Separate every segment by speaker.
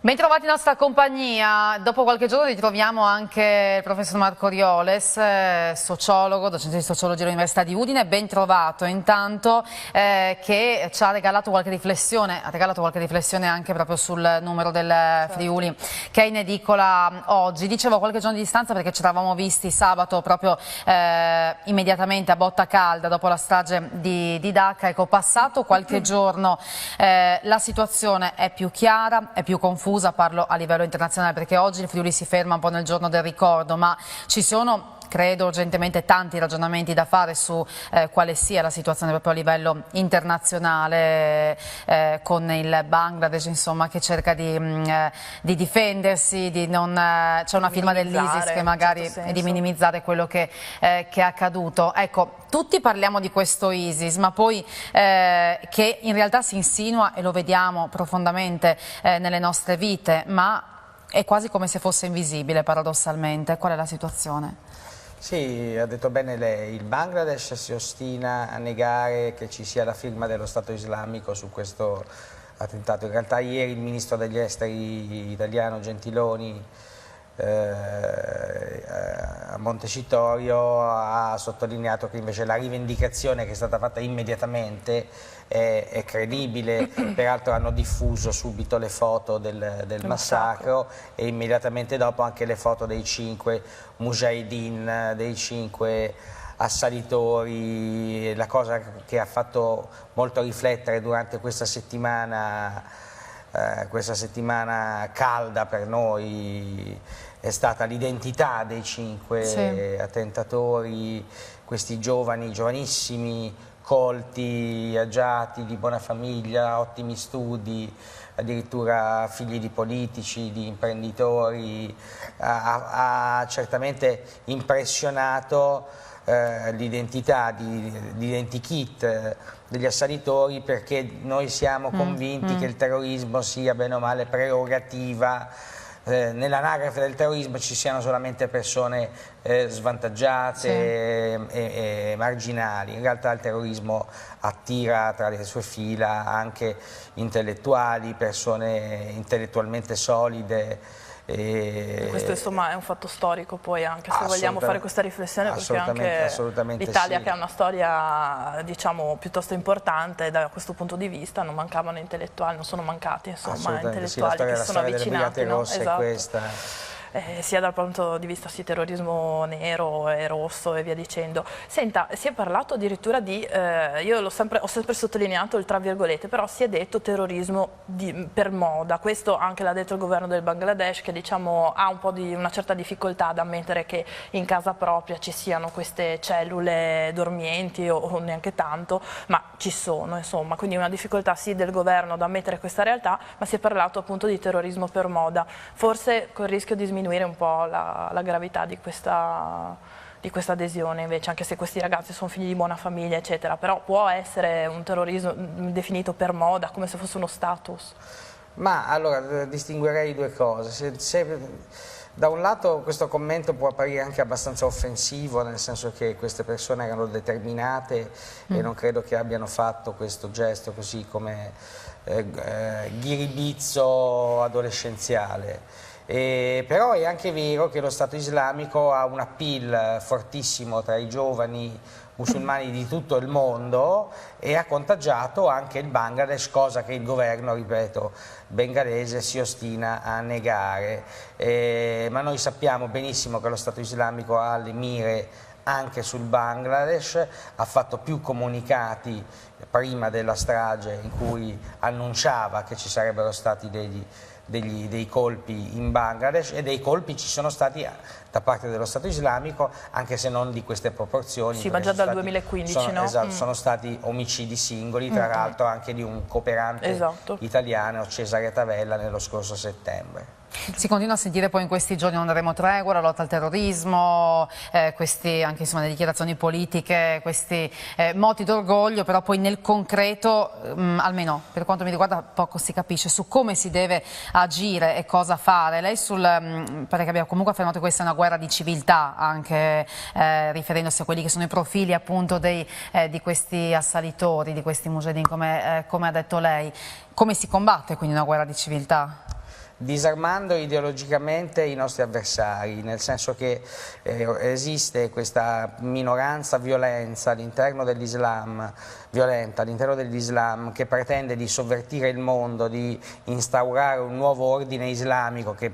Speaker 1: Bentrovati in nostra compagnia. Dopo qualche giorno ritroviamo anche il professor Marco Rioles, sociologo, docente di sociologia all'Università di Udine. Ben trovato intanto, che ci ha regalato qualche riflessione, anche proprio sul numero del Friuli che è in edicola oggi. Dicevo qualche giorno di distanza perché ci eravamo visti sabato proprio immediatamente a botta calda dopo la strage di Dacca. Ecco, passato qualche giorno la situazione è più chiara, è più confusa. Parlo a livello internazionale perché oggi il Friuli si ferma un po' nel giorno del ricordo, ma ci sono, credo urgentemente, tanti ragionamenti da fare su quale sia la situazione proprio a livello internazionale, con il Bangladesh, insomma, che cerca di difendersi, di non c'è una firma dell'ISIS che magari è di minimizzare quello che è accaduto. Ecco, tutti parliamo di questo ISIS, ma poi che in realtà si insinua, e lo vediamo profondamente nelle nostre vite, ma è quasi come se fosse invisibile paradossalmente. Qual è la situazione?
Speaker 2: Sì, ha detto bene lei, il Bangladesh si ostina a negare che ci sia la firma dello Stato islamico su questo attentato. In realtà ieri il ministro degli esteri italiano Gentiloni a Montecitorio ha sottolineato che invece la rivendicazione che è stata fatta immediatamente è credibile. Peraltro hanno diffuso subito le foto del massacro e immediatamente dopo anche le foto dei 5 mujahideen, dei 5 assalitori. La cosa che ha fatto molto riflettere durante questa settimana calda per noi è stata l'identità dei 5 attentatori, questi giovanissimi, colti, agiati, di buona famiglia, ottimi studi, addirittura figli di politici, di imprenditori. Ha certamente impressionato l'identità di identikit degli assalitori, perché noi siamo convinti che il terrorismo sia bene o male prerogativa. Nell'anagrafe del terrorismo ci siano solamente persone svantaggiate e marginali. In realtà il terrorismo attira tra le sue fila anche intellettuali, persone intellettualmente solide.
Speaker 3: Questo insomma è un fatto storico, poi anche se vogliamo fare questa riflessione, perché anche l'Italia, che ha una storia diciamo piuttosto importante da questo punto di vista, non mancavano intellettuali, non sono mancati insomma intellettuali che si sono avvicinati, no? Esatto.
Speaker 2: Questa.
Speaker 3: Sia dal punto di vista terrorismo nero e rosso e via dicendo. Senta, si è parlato addirittura di, io ho sempre sottolineato il tra virgolette, però si è detto terrorismo per moda. Questo anche l'ha detto il governo del Bangladesh, che diciamo ha un po' di una certa difficoltà ad ammettere che in casa propria ci siano queste cellule dormienti o neanche tanto, ma ci sono insomma, quindi una difficoltà sì del governo ad ammettere questa realtà, ma si è parlato appunto di terrorismo per moda, forse col rischio di sminuire un po' la gravità di questa adesione invece, anche se questi ragazzi sono figli di buona famiglia eccetera, però può essere un terrorismo definito per moda, come se fosse uno status?
Speaker 2: Ma allora distinguerei due cose. Da un lato questo commento può apparire anche abbastanza offensivo, nel senso che queste persone erano determinate e non credo che abbiano fatto questo gesto così come ghiribizzo adolescenziale. Però è anche vero che lo Stato islamico ha un appeal fortissimo tra i giovani musulmani di tutto il mondo e ha contagiato anche il Bangladesh, cosa che il governo, ripeto, bengalese si ostina a negare. Ma noi sappiamo benissimo che lo Stato islamico ha le mire anche sul Bangladesh, ha fatto più comunicati prima della strage in cui annunciava che ci sarebbero stati dei colpi in Bangladesh, e dei colpi ci sono stati da parte dello Stato islamico, anche se non di queste proporzioni.
Speaker 3: Sì, ma già dal 2015, no?
Speaker 2: Esatto, sono stati omicidi singoli, tra l'altro anche di un cooperante italiano, Cesare Tavella, nello scorso settembre.
Speaker 1: Si continua a sentire poi in questi giorni non daremo tregua, la lotta al terrorismo, questi, anche insomma, le dichiarazioni politiche, questi moti d'orgoglio, però poi nel concreto, almeno per quanto mi riguarda, poco si capisce su come si deve agire e cosa fare. Lei perché abbiamo comunque affermato che questa è una guerra di civiltà, anche riferendosi a quelli che sono i profili appunto di questi assalitori, di questi mujahideen, come ha detto lei. Come si combatte quindi una guerra di civiltà?
Speaker 2: disarmando ideologicamente i nostri avversari, nel senso che esiste questa minoranza violenta all'interno dell'Islam che pretende di sovvertire il mondo, di instaurare un nuovo ordine islamico che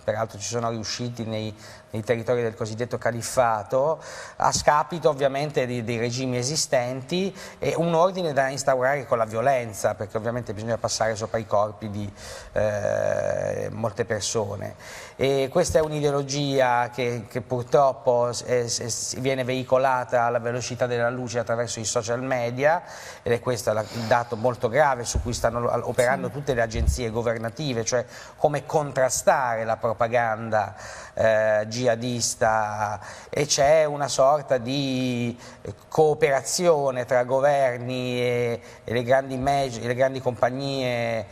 Speaker 2: peraltro ci sono riusciti nei territori del cosiddetto califfato, a scapito ovviamente dei regimi esistenti, e un ordine da instaurare con la violenza, perché ovviamente bisogna passare sopra i corpi di molte persone. E questa è un'ideologia che purtroppo viene veicolata alla velocità della luce attraverso i social media, ed è questo il dato molto grave su cui stanno operando tutte le agenzie governative, cioè come contrastare la propaganda jihadista, e c'è una sorta di cooperazione tra governi e le grandi compagnie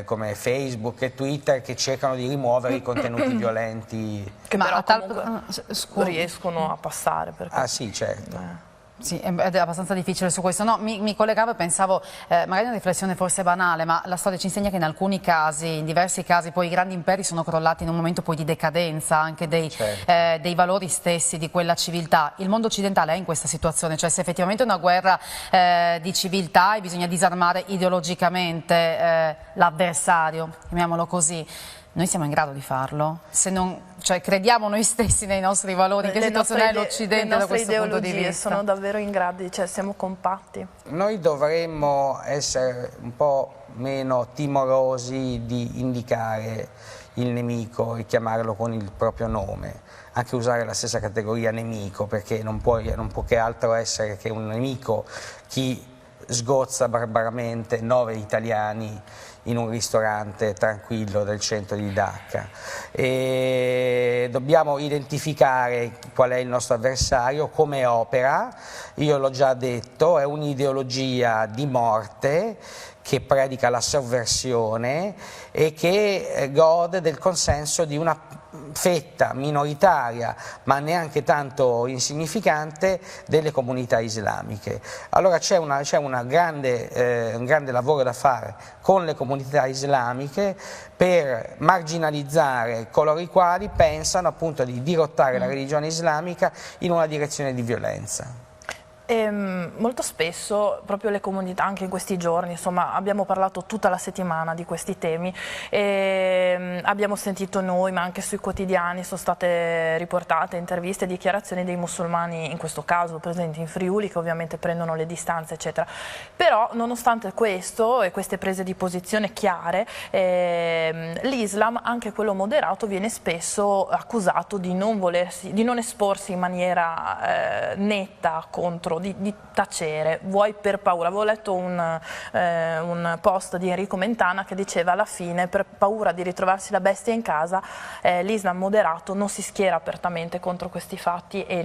Speaker 2: come Facebook e Twitter, che cercano di rimuovere i contenuti violenti.
Speaker 3: Che però comunque riescono a passare.
Speaker 2: Ah sì, certo.
Speaker 1: Sì, ed è abbastanza difficile su questo. No, mi collegavo e pensavo, magari una riflessione forse banale, ma la storia ci insegna che in alcuni casi, in diversi casi, poi i grandi imperi sono crollati in un momento poi di decadenza anche dei valori stessi di quella civiltà. Il mondo occidentale è in questa situazione, cioè se effettivamente è una guerra di civiltà e bisogna disarmare ideologicamente l'avversario, chiamiamolo così, noi siamo in grado di farlo? Se non, cioè, crediamo noi stessi nei nostri valori? In che situazione è l'Occidente da questo punto di vista?
Speaker 3: Sono davvero in grado, cioè siamo compatti.
Speaker 2: Noi dovremmo essere un po' meno timorosi di indicare il nemico e chiamarlo con il proprio nome, anche usare la stessa categoria nemico, perché non può che altro essere che un nemico chi sgozza barbaramente 9 italiani in un ristorante tranquillo del centro di Dacca. E dobbiamo identificare qual è il nostro avversario, come opera. Io l'ho già detto, è un'ideologia di morte che predica la sovversione e che gode del consenso di una fetta minoritaria, ma neanche tanto insignificante, delle comunità islamiche. Allora c'è un grande lavoro da fare con le comunità islamiche per marginalizzare coloro i quali pensano appunto di dirottare la religione islamica in una direzione di violenza.
Speaker 3: Molto spesso proprio le comunità, anche in questi giorni, insomma, abbiamo parlato tutta la settimana di questi temi e abbiamo sentito noi, ma anche sui quotidiani sono state riportate interviste e dichiarazioni dei musulmani, in questo caso presenti in Friuli, che ovviamente prendono le distanze eccetera. Però nonostante questo e queste prese di posizione chiare, l'Islam, anche quello moderato, viene spesso accusato di non esporsi in maniera netta contro, di tacere, vuoi per paura. Avevo letto un post di Enrico Mentana che diceva alla fine, per paura di ritrovarsi la bestia in casa, l'Islam moderato non si schiera apertamente contro questi fatti e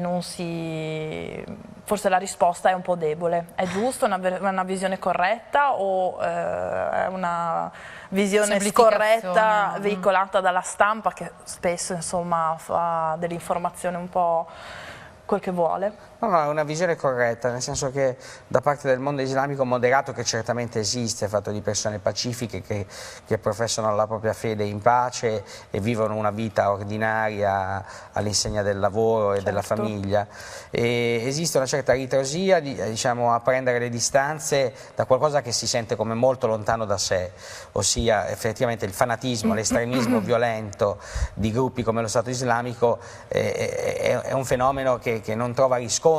Speaker 3: forse la risposta è un po' debole. È giusto una visione corretta o è una visione scorretta veicolata dalla stampa, che spesso insomma fa dell'informazione un po' quel che vuole?
Speaker 2: No, è una visione corretta, nel senso che da parte del mondo islamico moderato, che certamente esiste, fatto di persone pacifiche che professano la propria fede in pace e vivono una vita ordinaria all'insegna del lavoro e della famiglia, e esiste una certa ritrosia diciamo, a prendere le distanze da qualcosa che si sente come molto lontano da sé, ossia effettivamente il fanatismo, l'estremismo violento di gruppi come lo Stato islamico è un fenomeno che non trova riscontro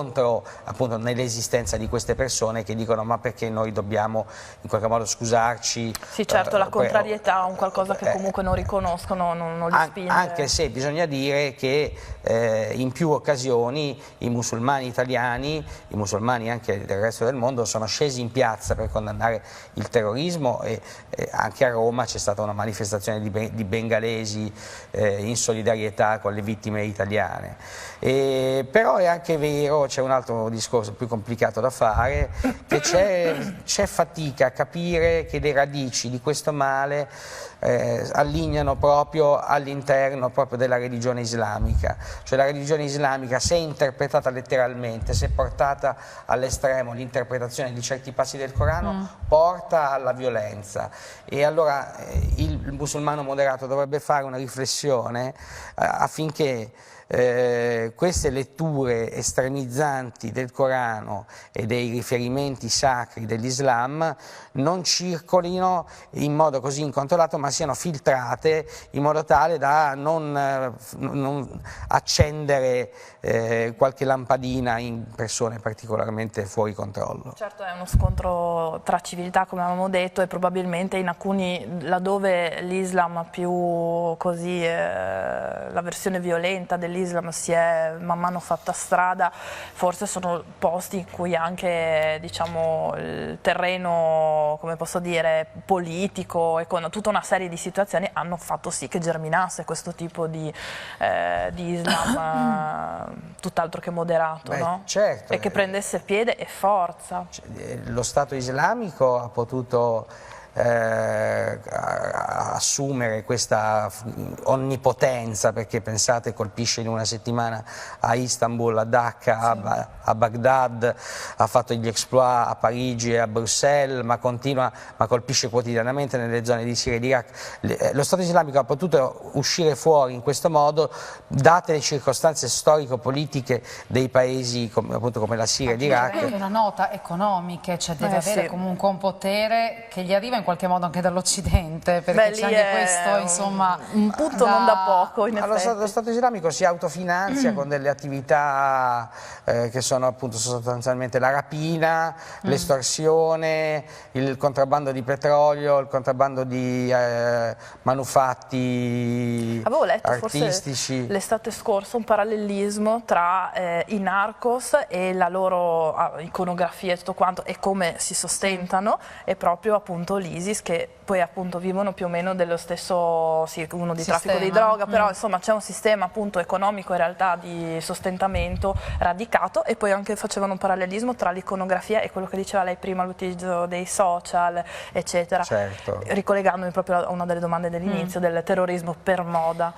Speaker 2: appunto nell'esistenza di queste persone che dicono: ma perché noi dobbiamo in qualche modo scusarci?
Speaker 3: Sì, certo, la contrarietà è un qualcosa che comunque non riconoscono, non li spinge.
Speaker 2: Anche se bisogna dire che in più occasioni i musulmani italiani, i musulmani anche del resto del mondo, sono scesi in piazza per condannare il terrorismo, e anche a Roma c'è stata una manifestazione di bengalesi in solidarietà con le vittime italiane. Però è anche vero vero, c'è un altro discorso più complicato da fare, che c'è fatica a capire che le radici di questo male allineano proprio all'interno proprio della religione islamica, cioè la religione islamica, se interpretata letteralmente, se portata all'estremo, l'interpretazione di certi passi del Corano porta alla violenza, e allora il musulmano moderato dovrebbe fare una riflessione affinché queste letture estremizzanti del Corano e dei riferimenti sacri dell'Islam non circolino in modo così incontrollato, ma siano filtrate in modo tale da non accendere qualche lampadina in persone particolarmente fuori controllo.
Speaker 3: Certo, è uno scontro tra civiltà, come avevamo detto, e probabilmente in alcuni, laddove l'Islam più così, la versione violenta dell'Islam si è man mano fatta strada, forse sono posti in cui anche, diciamo, il terreno, come posso dire, politico, tutta una serie di situazioni hanno fatto sì che germinasse questo tipo di Islam tutt'altro che moderato, no?
Speaker 2: Certo,
Speaker 3: e che prendesse piede e forza.
Speaker 2: Lo Stato islamico ha potuto assumere questa onnipotenza, perché pensate, colpisce in una settimana a Istanbul, a Dacca, a Baghdad, ha fatto gli exploit a Parigi e a Bruxelles, ma colpisce quotidianamente nelle zone di Siria e di Iraq. Lo Stato islamico ha potuto uscire fuori in questo modo, date le circostanze storico-politiche dei paesi appunto come la Siria e l'Iraq.
Speaker 1: Anche una nota economica, cioè deve avere comunque un potere che gli arriva in qualche modo anche dall'Occidente, perché c'è anche questo, insomma,
Speaker 3: un punto non da poco, in effetti.
Speaker 2: Lo Stato islamico si autofinanzia con delle attività che sono appunto sostanzialmente la rapina, l'estorsione, il contrabbando di petrolio, il contrabbando di manufatti
Speaker 3: Avevo letto
Speaker 2: artistici.
Speaker 3: forse l'estate scorsa un parallelismo tra i narcos e la loro iconografia e tutto quanto, e come si sostentano, e proprio appunto l'ISIS, che poi appunto vivono più o meno dello stesso, sì, uno di traffico di droga, però insomma c'è un sistema appunto economico in realtà di sostentamento radicato, e poi anche facevano un parallelismo tra l'iconografia e quello che diceva lei prima, l'utilizzo dei social, eccetera,
Speaker 2: certo.
Speaker 3: Ricollegandomi proprio a una delle domande dell'inizio, del terrorismo per moda.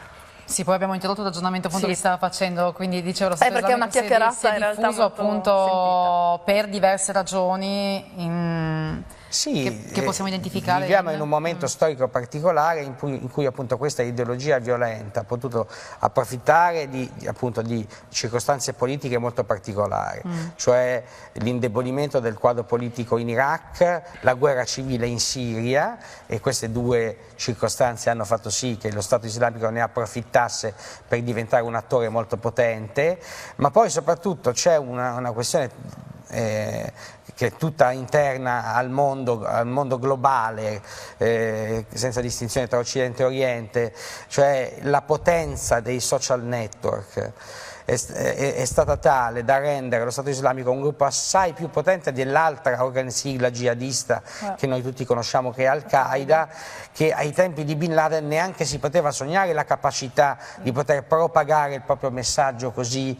Speaker 1: Sì, poi abbiamo introdotto l'aggiornamento appunto che stava facendo, quindi dicevo lo Stato
Speaker 3: perché è una chiacchierata
Speaker 1: si è
Speaker 3: in realtà
Speaker 1: diffuso appunto per diverse ragioni che possiamo identificare.
Speaker 2: Viviamo in un momento storico particolare in cui appunto questa ideologia violenta ha potuto approfittare appunto di circostanze politiche molto particolari, cioè l'indebolimento del quadro politico in Iraq, la guerra civile in Siria, e queste due circostanze hanno fatto sì che lo Stato islamico ne approfittasse per diventare un attore molto potente, ma poi soprattutto c'è una questione che è tutta interna al mondo globale, senza distinzione tra Occidente e Oriente, cioè la potenza dei social network è stata tale da rendere lo Stato islamico un gruppo assai più potente dell'altra sigla jihadista che noi tutti conosciamo, che è Al-Qaeda, che ai tempi di Bin Laden neanche si poteva sognare la capacità di poter propagare il proprio messaggio così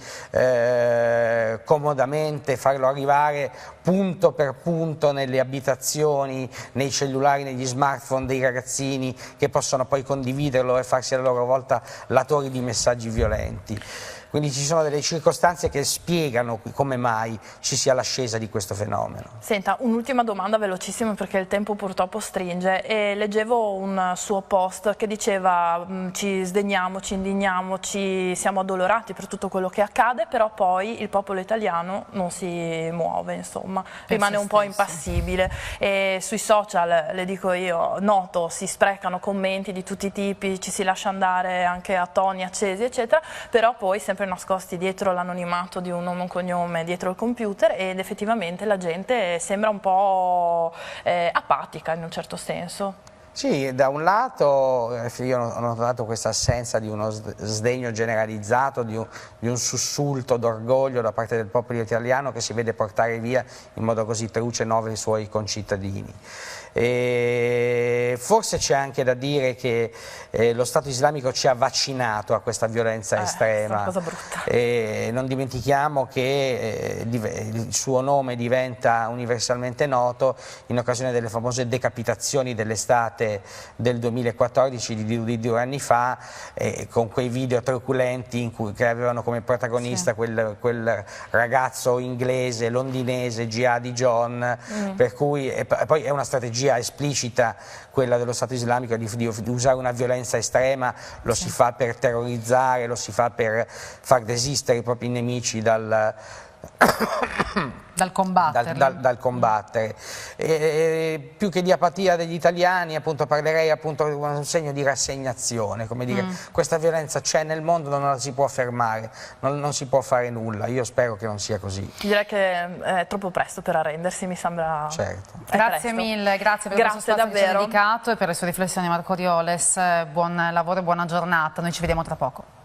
Speaker 2: comodamente, farlo arrivare punto per punto nelle abitazioni, nei cellulari, negli smartphone dei ragazzini, che possono poi condividerlo e farsi a loro volta latori di messaggi violenti. Quindi ci sono delle circostanze che spiegano come mai ci sia l'ascesa di questo fenomeno.
Speaker 3: Senta, un'ultima domanda velocissima perché il tempo purtroppo stringe, e leggevo un suo post che diceva ci sdegniamo, ci indigniamo, siamo addolorati per tutto quello che accade, però poi il popolo italiano non si muove, insomma, rimane un po' impassibile, e sui social, le dico io, noto, si sprecano commenti di tutti i tipi, ci si lascia andare anche a toni accesi eccetera, però poi sempre nascosti dietro l'anonimato di un nome e un cognome dietro il computer, ed effettivamente la gente sembra un po' apatica in un certo senso.
Speaker 2: Sì, da un lato io ho notato questa assenza di uno sdegno generalizzato, di un sussulto d'orgoglio da parte del popolo italiano che si vede portare via in modo così truce 9 suoi concittadini. E forse c'è anche da dire che lo Stato islamico ci ha vaccinato a questa violenza estrema.
Speaker 3: È una cosa brutta.
Speaker 2: E non dimentichiamo che il suo nome diventa universalmente noto in occasione delle famose decapitazioni dell'estate del 2014 di 2 anni fa, con quei video truculenti che avevano come protagonista quel ragazzo inglese, londinese, Jihadi John, per cui poi è una strategia esplicita quella dello Stato islamico di usare una violenza estrema, lo si fa per terrorizzare, lo si fa per far desistere i propri nemici dal combattere. Più che di apatia degli italiani, appunto, parlerei appunto di un segno di rassegnazione, come dire, questa violenza c'è nel mondo, non la si può fermare, non si può fare nulla. Io spero che non sia così.
Speaker 3: Direi che è troppo presto per arrendersi, mi sembra.
Speaker 2: Certo.
Speaker 1: Grazie mille, grazie per questo spazio che ci ha dedicato e per le sue riflessioni, Marco Orioles. Buon lavoro e buona giornata, noi ci vediamo tra poco.